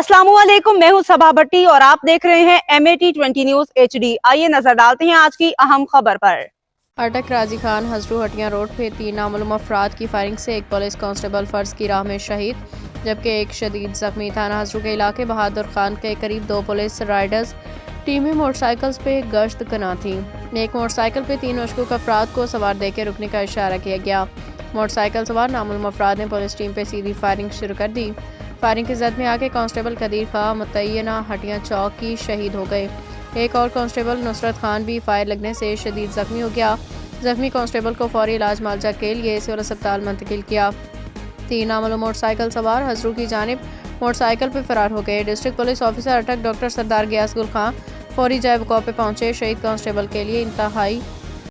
अस्सलामुअलैकुम, मैं हूं सबा भट्टी और आप देख रहे हैं MAT20 न्यूज HD। आइए नजर डालते हैं आज की अहम खबर पर। अटक राजी खान हजरू हटिया रोड पे 3 नामालूम अफराद की फायरिंग से एक पुलिस कांस्टेबल फर्ज की राह में शहीद, जबकि एक शदीद जख्मी। थाना हजरू के इलाके बहादुर खान के करीब 2 पुलिस राइडर्स टीमें मोटरसाइकिल्स पे गश्त कना थी। एक मोटरसाइकिल पे 3 मशकूक अफराद को सवार देकर रुकने का इशारा किया गया। मोटरसाइकिल सवार नामालूम अफराद ने पुलिस टीम पे सीधी फायरिंग शुरू कर दी। फायरिंग की जद में आके कांस्टेबल कदीर खां मुतय्यना हटिया चौक की शहीद हो गए। एक और कांस्टेबल नुसरत खान भी फायर लगने से शदीद जख्मी हो गया। जख्मी कांस्टेबल को फौरी इलाज मालजा के लिए सिविल अस्पताल मुंतकिल किया। 3 नामालूम मोटरसाइकिल सवार हजरू की जानिब मोटरसाइकिल पर फरार हो गए। डिस्ट्रिक्ट पुलिस ऑफिसर अटक डॉक्टर सरदार गयास गुल खां फौरी जाए वक़ा पे पहुंचे। शहीद कांस्टेबल के लिए इंतहाई